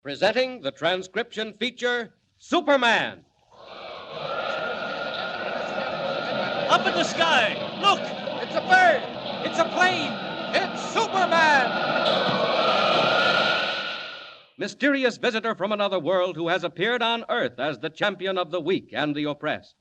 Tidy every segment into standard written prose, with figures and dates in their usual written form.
Presenting the transcription feature, Superman. Up in the sky! Look! It's a bird! It's a plane! It's Superman! Mysterious visitor from another world who has appeared on Earth as the champion of the weak and the oppressed.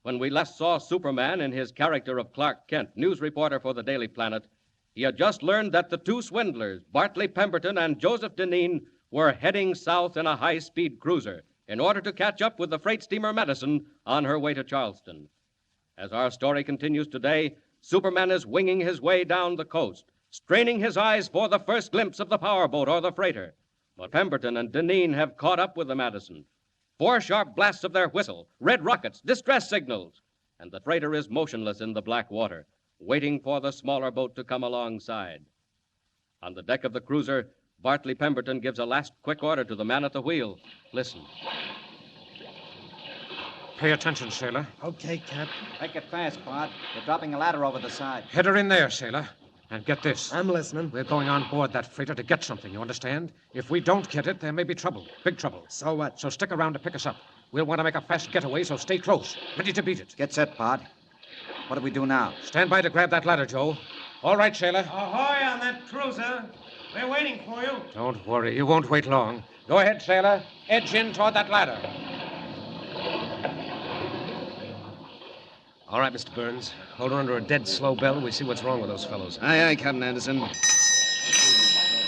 When we last saw Superman in his character of Clark Kent, news reporter for the Daily Planet, he had just learned that the two swindlers, Bartley Pemberton and Joseph Deneen, were heading south in a high-speed cruiser in order to catch up with the freight steamer Madison on her way to Charleston. As our story continues today, Superman is winging his way down the coast, straining his eyes for the first glimpse of the powerboat or the freighter. But Pemberton and Deneen have caught up with the Madison. 4 sharp blasts of their whistle, red rockets, distress signals, and the freighter is motionless in the black water, waiting for the smaller boat to come alongside. On the deck of the cruiser, Bartley Pemberton gives a last quick order to the man at the wheel. Listen. Pay attention, sailor. Okay, Cap. Make it fast, Bart. They're dropping a ladder over the side. Head her in there, sailor. And get this. I'm listening. We're going on board that freighter to get something, you understand? If we don't get it, there may be trouble. Big trouble. So what? So stick around to pick us up. We'll want to make a fast getaway, so stay close. Ready to beat it. Get set, Bart. What do we do now? Stand by to grab that ladder, Joe. All right, sailor. Ahoy on that cruiser. We're waiting for you. Don't worry. You won't wait long. Go ahead, sailor. Edge in toward that ladder. All right, Mr. Burns. Hold her under a dead slow bell and we see what's wrong with those fellows. Aye, aye, Captain Anderson.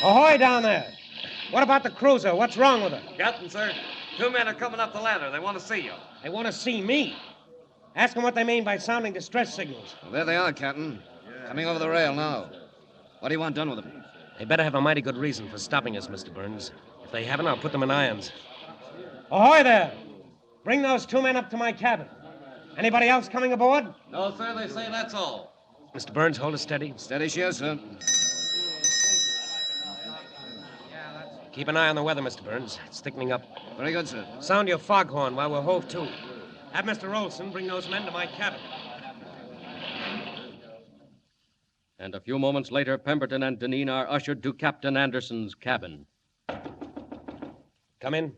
Ahoy down there. What about the cruiser? What's wrong with her? Captain, sir, 2 men are coming up the ladder. They want to see you. They want to see me. Ask them what they mean by sounding distress signals. Well, there they are, Captain. Coming over the rail now. What do you want done with them? They better have a mighty good reason for stopping us, Mr. Burns. If they haven't, I'll put them in irons. Ahoy there. Bring those 2 men up to my cabin. Anybody else coming aboard? No, sir, they say that's all. Mr. Burns, hold it steady. Steady, she is, sir. Keep an eye on the weather, Mr. Burns. It's thickening up. Very good, sir. Sound your foghorn while we're hove to. Have Mr. Olsen bring those men to my cabin. And a few moments later, Pemberton and Deneen are ushered to Captain Anderson's cabin. Come in.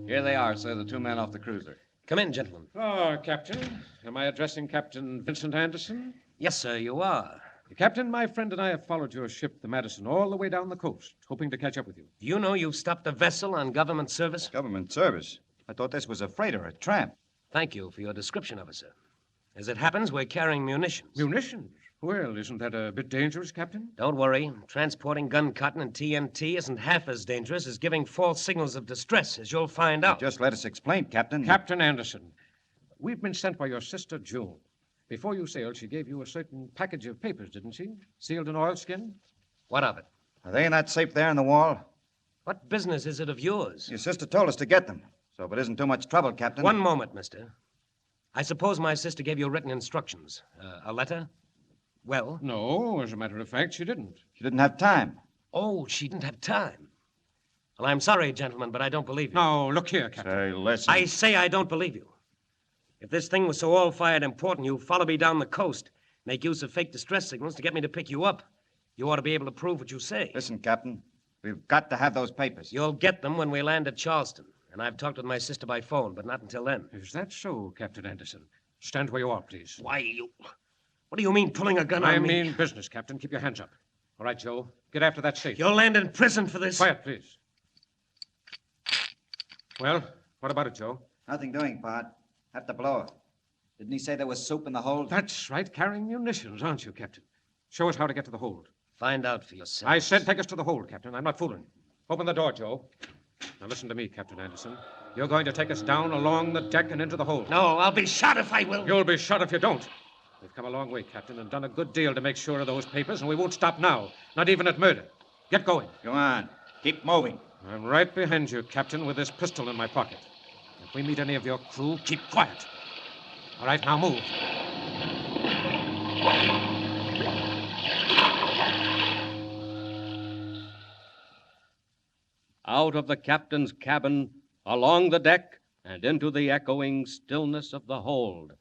Here they are, sir, the 2 men off the cruiser. Come in, gentlemen. Oh, Captain. Am I addressing Captain Vincent Anderson? Yes, sir, you are. Captain, my friend and I have followed your ship, the Madison, all the way down the coast, hoping to catch up with you. Do you know you've stopped a vessel on government service? Government service? I thought this was a freighter, a tramp. Thank you for your description of it, sir. As it happens, we're carrying munitions. Munitions? Well, isn't that a bit dangerous, Captain? Don't worry. Transporting gun cotton and TNT isn't half as dangerous as giving false signals of distress, as you'll find out. Just let us explain, Captain. Captain Anderson, we've been sent by your sister, June. Before you sailed, she gave you a certain package of papers, didn't she? Sealed in oilskin? What of it? Are they in that safe there in the wall? What business is it of yours? Your sister told us to get them. So if it isn't too much trouble, Captain. One moment, mister. I suppose my sister gave you written instructions. A letter? Well? No, as a matter of fact, she didn't. She didn't have time. Oh, she didn't have time. Well, I'm sorry, gentlemen, but I don't believe you. Now, look here, Captain. Say, listen. I say I don't believe you. If this thing was so all-fired important, you follow me down the coast, make use of fake distress signals to get me to pick you up. You ought to be able to prove what you say. Listen, Captain. We've got to have those papers. You'll get them when we land at Charleston. And I've talked with my sister by phone, but not until then. Is that so, Captain Anderson? Stand where you are, please. Why, you... What do you mean, pulling a gun I on me? mean business, Captain. Keep your hands up. All right, Joe. Get after that safe. You'll land in prison for this. Quiet, please. Well, what about it, Joe? Nothing doing, Bart. Have to blow it. Didn't he say there was soup in the hold? That's right. Carrying munitions, aren't you, Captain? Show us how to get to the hold. Find out for yourself. I said take us to the hold, Captain. I'm not fooling. Open the door, Joe. Now listen to me, Captain Anderson. You're going to take us down along the deck and into the hold. No, I'll be shot if I will. You'll be shot if you don't. We've come a long way, Captain, and done a good deal to make sure of those papers, and we won't stop now. Not even at murder. Get going. Go on. Keep moving. I'm right behind you, Captain, with this pistol in my pocket. If we meet any of your crew, keep quiet. All right, now move. Out of the captain's cabin, along the deck, and into the echoing stillness of the hold.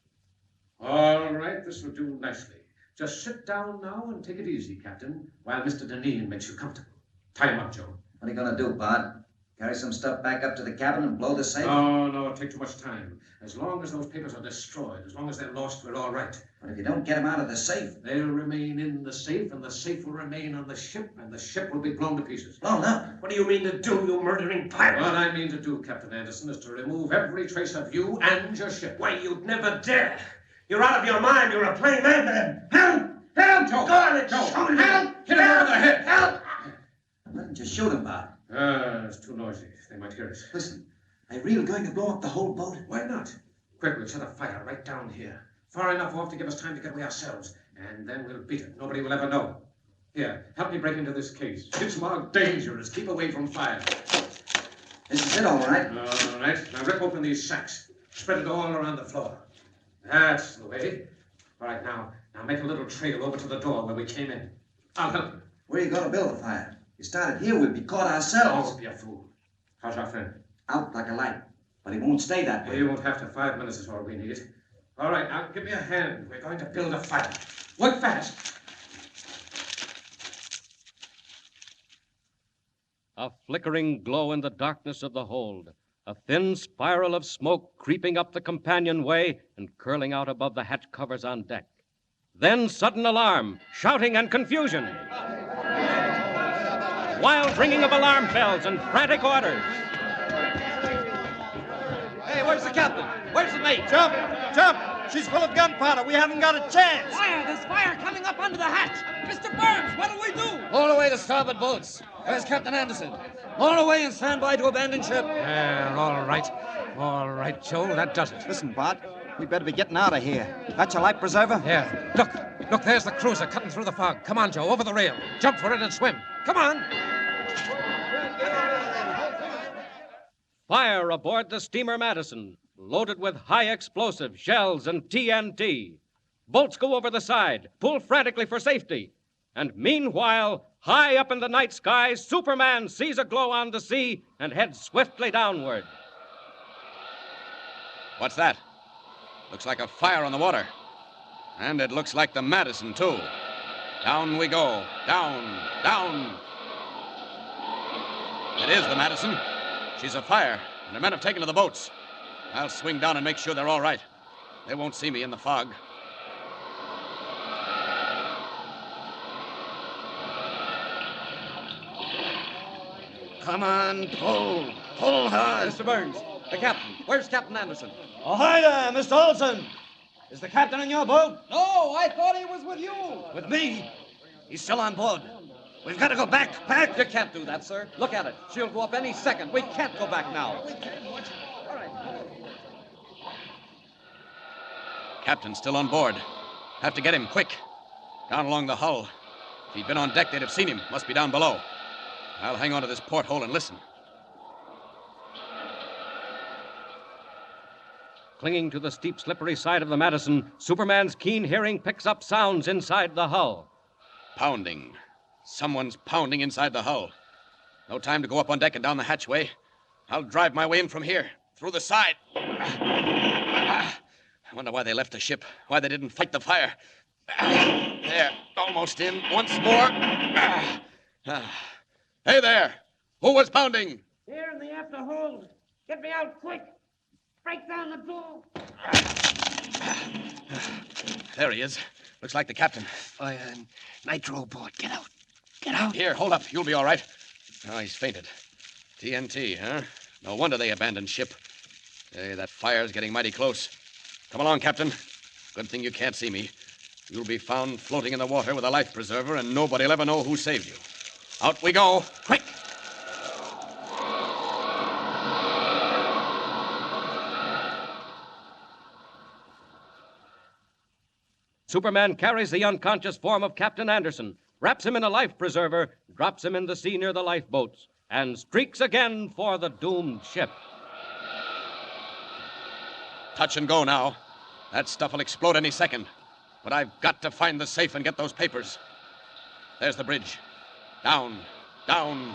All right, this will do nicely. Just sit down now and take it easy, Captain, while Mr. Deneen makes you comfortable. Tie him up, Joe. What are you going to do, Bud? Carry some stuff back up to the cabin and blow the safe? No, it'll take too much time. As long as those papers are destroyed, as long as they're lost, we're all right. But if you don't get them out of the safe? They'll remain in the safe, and the safe will remain on the ship, and the ship will be blown to pieces. Blown up? What do you mean to do, you murdering pirate? What I mean to do, Captain Anderson, is to remove every trace of you and your ship. Why, you'd never dare. You're out of your mind. You're a plain man. Help! Help! Joe! Go on and Joe! shoot him. Help! Hit him over the head! Help! Why didn't you shoot him, Bud? It's too noisy. They might hear us. Listen, are you really going to blow up the whole boat? Why not? Quick, we'll set a fire right down here. Far enough off to give us time to get away ourselves. And then we'll beat it. Nobody will ever know. Here, help me break into this case. It's marked dangerous. Keep away from fire. This is it, all right. All right. Now rip open these sacks. Spread it all around the floor. That's the way. All right, now make a little trail over to the door where we came in. I'll help you. Where are you going to build the fire? You started here, we'd be caught ourselves. Don't be a fool. How's our friend? Out like a light. But he won't stay that way. He won't have to. 5 minutes is all we need. All right, now give me a hand. We're going to build a fire. Work fast. A flickering glow in the darkness of the hold. A thin spiral of smoke creeping up the companionway and curling out above the hatch covers on deck. Then sudden alarm, shouting and confusion. Wild ringing of alarm bells and frantic orders. Hey, where's the captain? Where's the mate? Jump! Jump! She's full of gunpowder. We haven't got a chance. Fire! There's fire coming up under the hatch! Mr. Burns, what do we do? Haul away the starboard boats. Where's Captain Anderson? Haul away and stand by to abandon ship. There, all right. All right, Joe, that does it. Listen, Bart, we better be getting out of here. That's your life preserver? Yeah. Look, there's the cruiser cutting through the fog. Come on, Joe, over the rail. Jump for it and swim. Come on. Fire aboard the steamer Madison, loaded with high explosive shells and TNT. Bolts go over the side, pull frantically for safety. And meanwhile, high up in the night sky, Superman sees a glow on the sea and heads swiftly downward. What's that? Looks like a fire on the water. And it looks like the Madison, too. Down we go. Down, down. It is the Madison. She's afire, and her men have taken to the boats. I'll swing down and make sure they're all right. They won't see me in the fog. Come on, pull. Pull hard. Mr. Burns, the captain. Where's Captain Anderson? Oh, hi there, Mr. Olsen. Is the captain in your boat? No, I thought he was with you. With me? He's still on board. We've got to go back. You can't do that, sir. Look at it. She'll go up any second. We can't go back now. Captain's still on board. Have to get him quick. Down along the hull. If he'd been on deck, they'd have seen him. Must be down below. I'll hang on to this porthole and listen. Clinging to the steep, slippery side of the Madison, Superman's keen hearing picks up sounds inside the hull. Pounding. Someone's pounding inside the hull. No time to go up on deck and down the hatchway. I'll drive my way in from here, through the side. I wonder why they left the ship, why they didn't fight the fire. There, almost in. Once more. Hey there! Who was pounding? Here in the after hold. Get me out quick. Break down the door. There he is. Looks like the captain. Fire and nitro aboard. Get out. Get out. Here, hold up. You'll be all right. Oh, he's fainted. TNT, huh? No wonder they abandoned ship. Hey, that fire's getting mighty close. Come along, Captain. Good thing you can't see me. You'll be found floating in the water with a life preserver, and nobody'll ever know who saved you. Out we go. Quick! Superman carries the unconscious form of Captain Anderson, wraps him in a life preserver, drops him in the sea near the lifeboats, and streaks again for the doomed ship. Touch and go now. That stuff will explode any second. But I've got to find the safe and get those papers. There's the bridge. Down, down.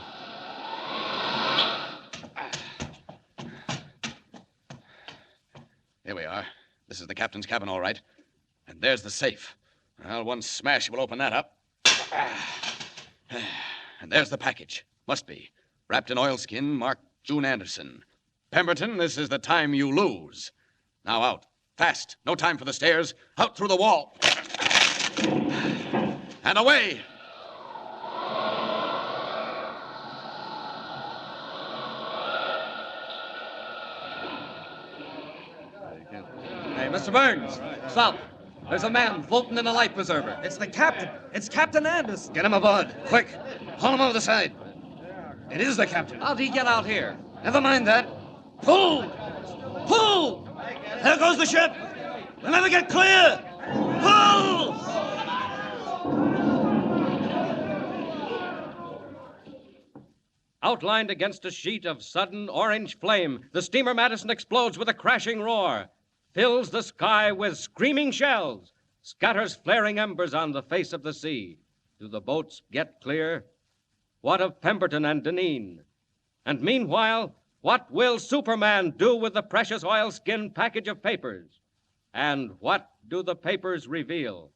Here we are. This is the captain's cabin, all right. And there's the safe. Well, one smash will open that up. And there's the package. Must be. Wrapped in oilskin, marked June Anderson. Pemberton, this is the time you lose. Now out. Fast. No time for the stairs. Out through the wall. And away. Hey, Mr. Burns, stop. There's a man floating in a life preserver. It's the captain. It's Captain Anderson. Get him aboard, quick. Haul him over the side. It is the captain. How'd he get out here? Never mind that. Pull! Pull! There goes the ship. We'll never get clear. Pull! Outlined against a sheet of sudden orange flame, the steamer Madison explodes with a crashing roar, fills the sky with screaming shells, scatters flaring embers on the face of the sea. Do the boats get clear? What of Pemberton and Deneen? And meanwhile, what will Superman do with the precious oilskin package of papers? And what do the papers reveal?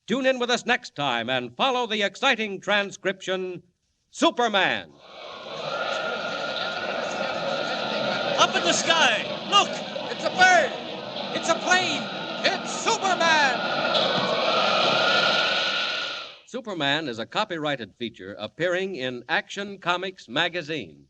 Tune in with us next time and follow the exciting transcription, Superman. Up in the sky. Look! It's a bird! It's a plane! It's Superman! Superman is a copyrighted feature appearing in Action Comics magazine.